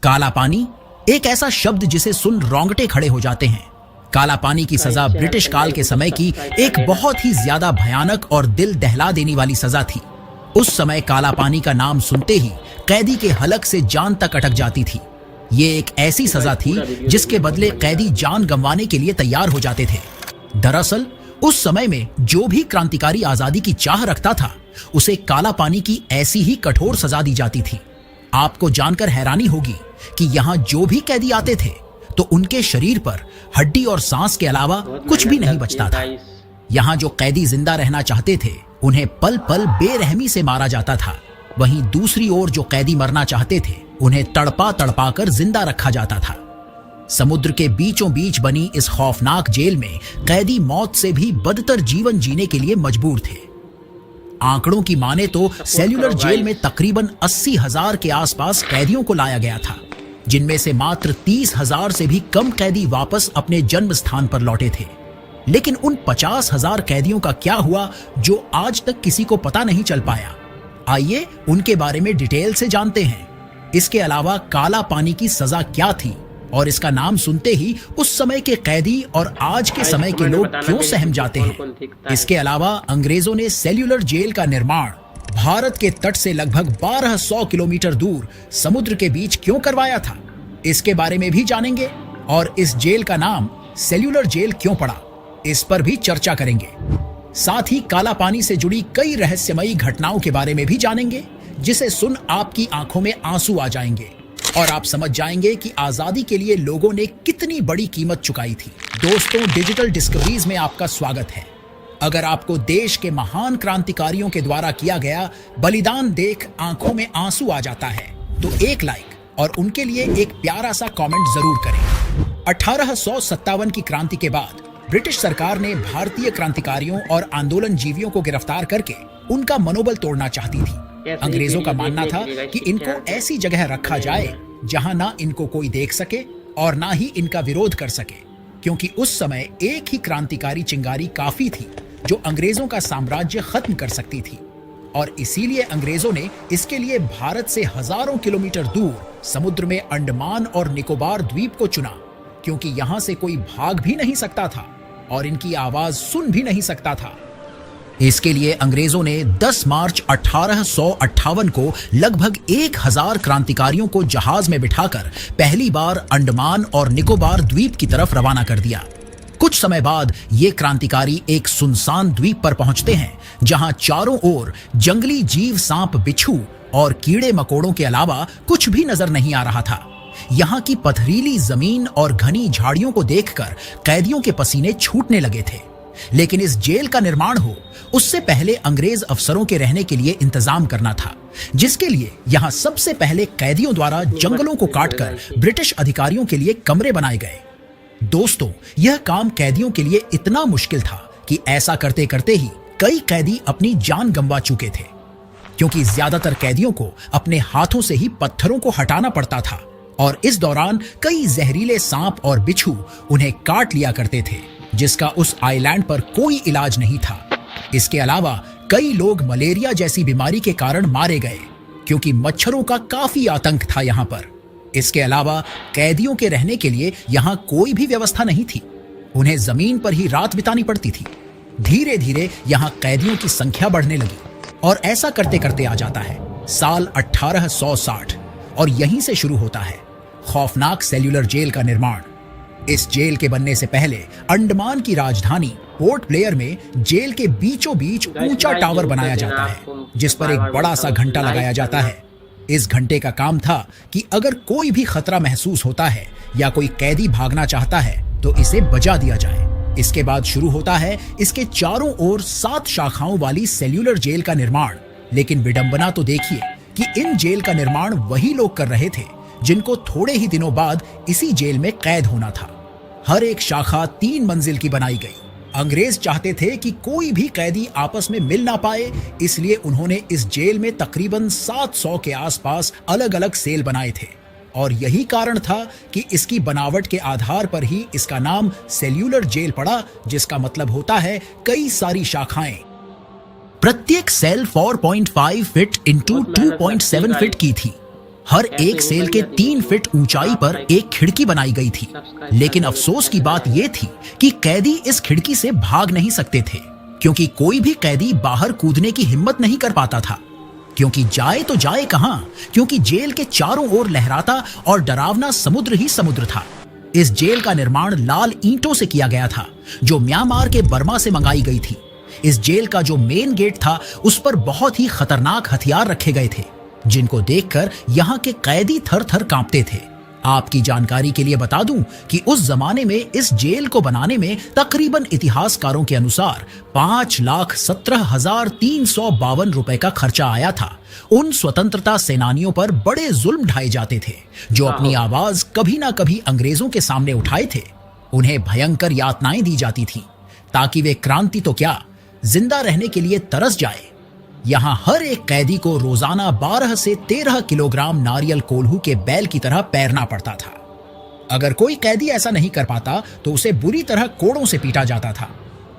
काला पानी एक ऐसा शब्द जिसे सुन रोंगटे खड़े हो जाते हैं। काला पानी की सजा ब्रिटिश काल के समय की एक बहुत ही ज्यादा भयानक और दिल दहला देने वाली सजा थी। उस समय काला पानी का नाम सुनते ही कैदी के हलक से जान तक अटक जाती थी। ये एक ऐसी सजा थी जिसके बदले कैदी जान गंवाने के लिए तैयार हो जाते थे। दरअसल उस समय में जो भी क्रांतिकारी आजादी की चाह रखता था उसे काला पानी की ऐसी ही कठोर सजा दी जाती थी। आपको जानकर हैरानी होगी कि यहाँ जो भी कैदी आते थे तो उनके शरीर पर हड्डी और सांस के अलावा कुछ भी नहीं बचता था। यहाँ जो कैदी जिंदा रहना चाहते थे उन्हें पल पल बेरहमी से मारा जाता था। वहीं दूसरी ओर जो कैदी मरना चाहते थे उन्हें तड़पा तड़पा कर जिंदा रखा जाता था। समुद्र के बीचों बीच बनी इस खौफनाक जेल में कैदी मौत से भी बदतर जीवन जीने के लिए मजबूर थे। आंकड़ों की माने तो सेल्यूलर जेल में तकरीबन 80,000 के आसपास कैदियों को लाया गया था, जिनमें से मात्र 30,000 से भी कम कैदी वापस अपने जन्म स्थान पर लौटे थे। लेकिन उन 50,000 कैदियों का क्या हुआ जो आज तक किसी को पता नहीं चल पाया। आइए उनके बारे में डिटेल से जानते हैं। इसके अलावा काला पानी की सजा क्या थी और इसका नाम सुनते ही उस समय के कैदी और आज के समय के लोग क्यों सहम जाते हैं। इसके अलावा अंग्रेजों ने सेल्यूलर जेल का निर्माण भारत के तट से लगभग 1200 किलोमीटर दूर समुद्र के बीच क्यों करवाया था, इसके बारे में भी जानेंगे। और इस जेल का नाम सेल्यूलर जेल क्यों पड़ा, इस पर भी चर्चा करेंगे। साथ ही काला पानी से जुड़ी कई रहस्यमयी घटनाओं के बारे में भी जानेंगे, जिसे सुन आपकी आंखों में आंसू आ जाएंगे और आप समझ जाएंगे कि आजादी के लिए लोगों ने कितनी बड़ी कीमत चुकाई थी। दोस्तों, डिजिटल डिस्कवरीज में आपका स्वागत है। अगर आपको देश के महान क्रांतिकारियों के द्वारा किया गया बलिदान देख आंखों में आंसू आ जाता है तो एक लाइक और उनके लिए एक प्यारा सा कमेंट जरूर करें। 1857 की क्रांति के बाद ब्रिटिश सरकार ने भारतीय क्रांतिकारियों और आंदोलन जीवियों को गिरफ्तार करके उनका मनोबल तोड़ना चाहती थी। अंग्रेजों का मानना था कि इनको ऐसी जगह रखा जाए जहां ना इनको कोई देख सके और ना ही इनका विरोध कर सके, क्योंकि उस समय एक ही क्रांतिकारी चिंगारी काफी थी जो अंग्रेजों का साम्राज्य खत्म कर सकती थी। और इसीलिए अंग्रेजों ने इसके लिए भारत से हजारों किलोमीटर दूर समुद्र में अंडमान और निकोबार द्वीप को चुना, क्योंकि यहाँ से कोई भाग भी नहीं सकता था और इनकी आवाज सुन भी नहीं सकता था। इसके लिए अंग्रेजों ने 10 मार्च 1858 को लगभग 1000 क्रांतिकारियों को जहाज में बिठाकर पहली बार अंडमान और निकोबार द्वीप की तरफ रवाना कर दिया। कुछ समय बाद ये क्रांतिकारी एक सुनसान द्वीप पर पहुंचते हैं जहां चारों ओर जंगली जीव, सांप, बिच्छू और कीड़े मकोड़ों के अलावा कुछ भी नजर नहीं आ रहा था। यहाँ की पथरीली जमीन और घनी झाड़ियों को देखकर कैदियों के पसीने छूटने लगे थे। लेकिन इस जेल का निर्माण हो उससे पहले अंग्रेज अफसरों के रहने के लिए इंतजाम करना था, जिसके लिए यहाँ सबसे पहले कैदियों द्वारा जंगलों को काटकर ब्रिटिश अधिकारियों के लिए कमरे बनाए गए। दोस्तों, यह काम कैदियों के लिए इतना मुश्किल था कि ऐसा करते करते ही कई कैदी अपनी जान गंवा चुके थे, क्योंकि ज्यादातर कैदियों को अपने हाथों से ही पत्थरों को हटाना पड़ता था और इस दौरान कई जहरीले सांप और बिच्छू उन्हें काट लिया करते थे, जिसका उस आइलैंड पर कोई इलाज नहीं था। इसके अलावा कई लोग मलेरिया जैसी बीमारी के कारण मारे गए, क्योंकि मच्छरों का काफी आतंक था यहाँ पर। इसके अलावा कैदियों के रहने के लिए यहाँ कोई भी व्यवस्था नहीं थी, उन्हें जमीन पर ही रात बितानी पड़ती थी। धीरे धीरे यहाँ कैदियों की संख्या बढ़ने लगी और ऐसा करते करते आ जाता है साल 1860 और यहीं से शुरू होता है खौफनाक सेल्यूलर जेल का निर्माण। इस जेल के बनने से पहले अंडमान की राजधानी पोर्ट ब्लेयर में जेल के बीचों बीच ऊंचा टावर बनाया जाता है, जिस पर एक बड़ा सा घंटा लगाया जाता है। इस घंटे का काम था कि अगर कोई भी खतरा महसूस होता है या कोई कैदी भागना चाहता है तो इसे बजा दिया जाए। इसके बाद शुरू होता है इसके चारों ओर 7 शाखाओं वाली सेल्यूलर जेल का निर्माण। लेकिन विडंबना तो देखिए कि इन जेल का निर्माण वही लोग कर रहे थे जिनको थोड़े ही दिनों बाद इसी जेल में कैद होना था। हर एक शाखा 3 मंजिल की बनाई गई। अंग्रेज चाहते थे कि कोई भी कैदी आपस में मिल ना पाए, इसलिए उन्होंने इस जेल में तकरीबन 700 के आसपास अलग अलग सेल बनाए थे और यही कारण था कि इसकी बनावट के आधार पर ही इसका नाम सेल्यूलर जेल पड़ा, जिसका मतलब होता है कई सारी शाखाएं। प्रत्येक सेल 4.5 फीट इंटू 2.7 फीट की थी। हर एक सेल के 3 फीट ऊंचाई पर एक खिड़की बनाई गई थी। लेकिन अफसोस की बात यह थी कि कैदी इस खिड़की से भाग नहीं सकते थे, क्योंकि कोई भी कैदी बाहर कूदने की हिम्मत नहीं कर पाता था। क्योंकि जाए तो जाए कहां, क्योंकि जेल के चारों ओर लहराता और डरावना समुद्र ही समुद्र था। इस जेल का निर्माण लाल ईंटों से किया गया था, जो म्यांमार के बर्मा से मंगाई गई थी। इस जेल का जो मेन गेट था, उस पर बहुत ही खतरनाक हथियार रखे गए थे, जिनको देखकर यहाँ के कैदी थर थर कांपते थे। आपकी जानकारी के लिए बता दूं कि उस जमाने में इस जेल को बनाने में तकरीबन इतिहासकारों के अनुसार 5,17,352 रुपए का खर्चा आया था। उन स्वतंत्रता सेनानियों पर बड़े जुल्म ढाए जाते थे, जो अपनी आवाज कभी ना कभी अंग्रेजों के सामने उठाए थे। उन्हें भयंकर यातनाएं दी जाती थी, ताकि वे क्रांति तो क्या, जिंदा रहने के लिए तरस जाए। यहाँ हर एक कैदी को रोजाना 12 से 13 किलोग्राम नारियल कोल्हू के बैल की तरह पैरना पड़ता था। अगर कोई कैदी ऐसा नहीं कर पाता तो उसे बुरी तरह कोड़ों से पीटा जाता था।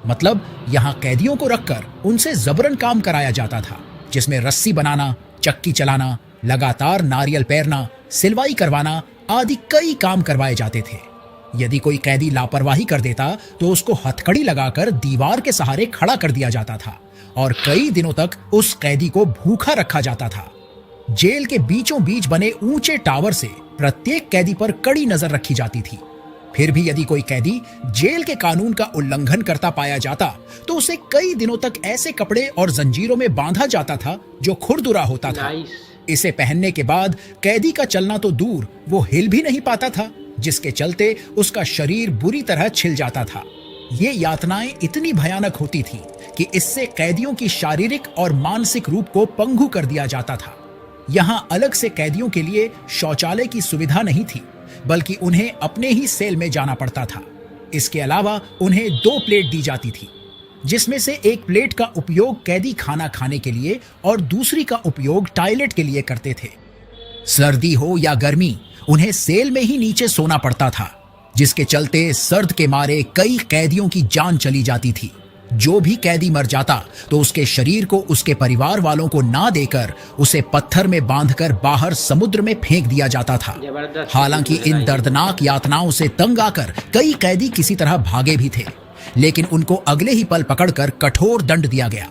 मतलब यहाँ कैदियों को रखकर उनसे जबरन काम कराया जाता था, जिसमें रस्सी बनाना, चक्की चलाना, लगातार नारियल पैरना, सिलवाई करवाना आदि कई काम करवाए जाते थे। यदि कोई कैदी लापरवाही कर देता तो उसको हथकड़ी लगाकर दीवार के सहारे खड़ा कर दिया जाता था और कई दिनों तक उस कैदी को भूखा रखा जाता था। जेल के बीचों बीच बने ऊंचे टावर से प्रत्येक कैदी पर कड़ी नजर रखी जाती थी। फिर भी यदि कोई कैदी जेल के कानून का उल्लंघन करता पाया जाता तो उसे कई दिनों तक ऐसे कपड़े और जंजीरों में बांधा जाता था जो खुरदुरा होता था। इसे पहनने के बाद कैदी का चलना तो दूर, वो हिल भी नहीं पाता था, जिसके चलते उसका शरीर बुरी तरह छिल जाता था। ये यातनाएं इतनी भयानक होती थी कि इससे कैदियों की शारीरिक और मानसिक रूप को पंगु कर दिया जाता था। यहाँ अलग से कैदियों के लिए शौचालय की सुविधा नहीं थी, बल्कि उन्हें अपने ही सेल में जाना पड़ता था। इसके अलावा उन्हें 2 प्लेट दी जाती थी, जिसमें से एक प्लेट का उपयोग कैदी खाना खाने के लिए और दूसरी का उपयोग टॉयलेट के लिए करते थे। सर्दी हो या गर्मी, उन्हें सेल में ही नीचे सोना पड़ता था, जिसके चलते सर्द के मारे कई कैदियों की जान चली जाती थी। जो भी कैदी मर जाता तो उसके शरीर को उसके परिवार वालों को ना देकर उसे पत्थर में बांधकर बाहर समुद्र में फेंक दिया जाता था। हालांकि इन दर्दनाक यातनाओं से तंग आकर कई कैदी किसी तरह भागे भी थे, लेकिन उनको अगले ही पल पकड़कर कठोर दंड दिया गया।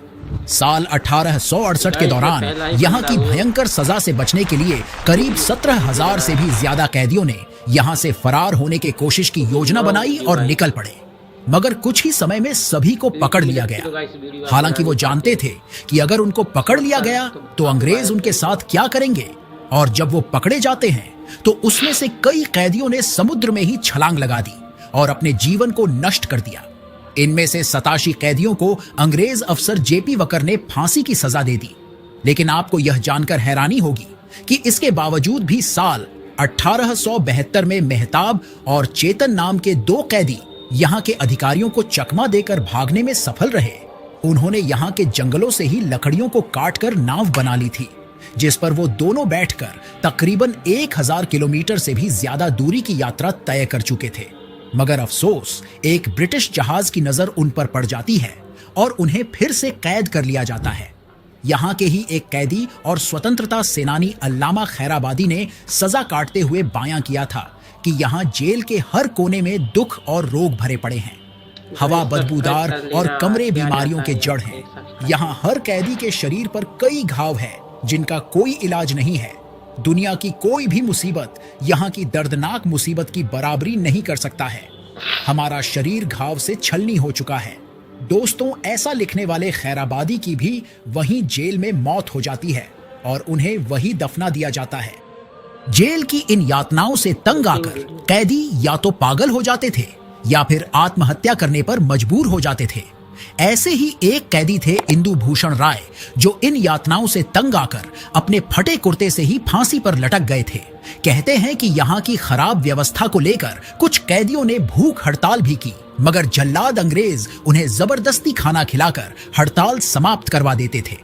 साल 1868 के दौरान यहाँ की भयंकर सजा से बचने के लिए करीब 17,000 से भी ज्यादा कैदियों ने यहाँ से फरार होने की कोशिश की योजना बनाई और निकल पड़े, मगर कुछ ही समय में सभी को पकड़ लिया गया। हालांकि वो जानते थे कि अगर उनको पकड़ लिया गया तो अंग्रेज उनके साथ क्या करेंगे, और जब वो पकड़े जाते हैं तो उसमें से कई कैदियों ने समुद्र में ही छलांग लगा दी और अपने जीवन को नष्ट कर दिया। इनमें से 87 कैदियों को अंग्रेज अफसर जेपी वकर ने फांसी की सजा दे दी। लेकिन आपको यह जानकर हैरानी होगी कि इसके बावजूद भी साल 1872 में मेहताब और चेतन नाम के 2 कैदी यहाँ के अधिकारियों को चकमा देकर भागने में सफल रहे। उन्होंने यहाँ के जंगलों से ही लकड़ियों को काटकर नाव बना ली थी, जिस पर वो दोनों बैठकर तकरीबन 1000 किलोमीटर से भी ज्यादा दूरी की यात्रा तय कर चुके थे। मगर अफसोस, एक ब्रिटिश जहाज की नजर उन पर पड़ जाती है और उन्हें फिर से कैद कर लिया जाता है। यहाँ के ही एक कैदी और स्वतंत्रता सेनानी अल्लामा खैराबादी ने सजा काटते हुए बयां किया था कि यहाँ जेल के हर कोने में दुख और रोग भरे पड़े हैं। हवा बदबूदार और कमरे बीमारियों के जड़ हैं। यहाँ हर कैदी के शरीर पर कई घाव हैं जिनका कोई इलाज नहीं है। दुनिया की कोई भी मुसीबत यहाँ की दर्दनाक मुसीबत की बराबरी नहीं कर सकता है। हमारा शरीर घाव से छलनी हो चुका है। दोस्तों, ऐसा लिखने वाले खैराबादी की भी वहीं जेल में मौत हो जाती है और उन्हें वहीं दफना दिया जाता है। जेल की इन यातनाओं से तंग आकर कैदी या तो पागल हो जाते थे या फिर आत्महत्या करने पर मजबूर हो जाते थे। ऐसे ही एक कैदी थे इंदु भूषण राय, जो इन यातनाओं से तंग आकर अपने फटे कुर्ते से ही फांसी पर लटक गए थे। कहते हैं कि यहाँ की खराब व्यवस्था को लेकर कुछ कैदियों ने भूख हड़ताल भी की, मगर जल्लाद अंग्रेज उन्हें जबरदस्ती खाना खिलाकर हड़ताल समाप्त करवा देते थे।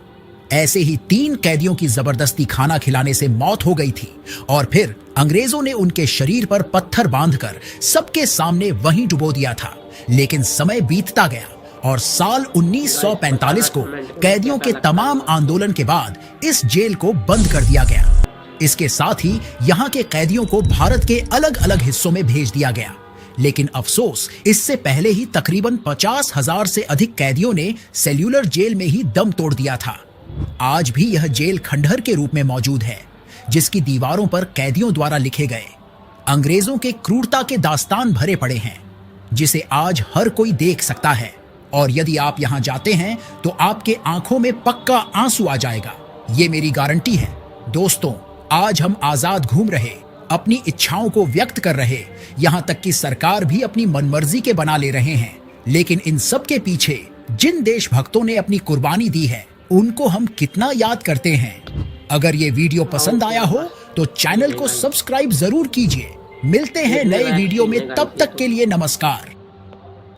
ऐसे ही 3 कैदियों की जबरदस्ती खाना खिलाने से मौत हो गई थी और फिर अंग्रेजों ने उनके शरीर पर पत्थर बांधकर सबके सामने वहीं डुबो दिया था। लेकिन समय बीतता गया और साल 1945 को कैदियों के तमाम आंदोलन के बाद इस जेल को बंद कर दिया गया। इसके साथ ही यहाँ के कैदियों को भारत के अलग अलग हिस्सों में भेज दिया गया। लेकिन अफसोस, इससे पहले ही तकरीबन 50,000 से अधिक कैदियों ने सेल्यूलर जेल में ही दम तोड़ दिया था। आज भी यह जेल खंडहर के रूप में मौजूद है, जिसकी दीवारों पर कैदियों द्वारा लिखे गए अंग्रेजों के क्रूरता के दास्तान भरे पड़े हैं, जिसे आज हर कोई देख सकता है। और यदि आप यहाँ जाते हैं तो आपके आंखों में पक्का आंसू आ जाएगा, ये मेरी गारंटी है। दोस्तों, आज हम आजाद घूम रहे, अपनी इच्छाओं को व्यक्त कर रहे, यहाँ तक कि सरकार भी अपनी मनमर्जी के बना ले रहे हैं। लेकिन इन सब के पीछे जिन देशभक्तों ने अपनी कुर्बानी दी है, उनको हम कितना याद करते हैं। अगर ये वीडियो पसंद आया हो तो चैनल को सब्सक्राइब जरूर कीजिए। मिलते हैं नए वीडियो में, तब तक के लिए नमस्कार।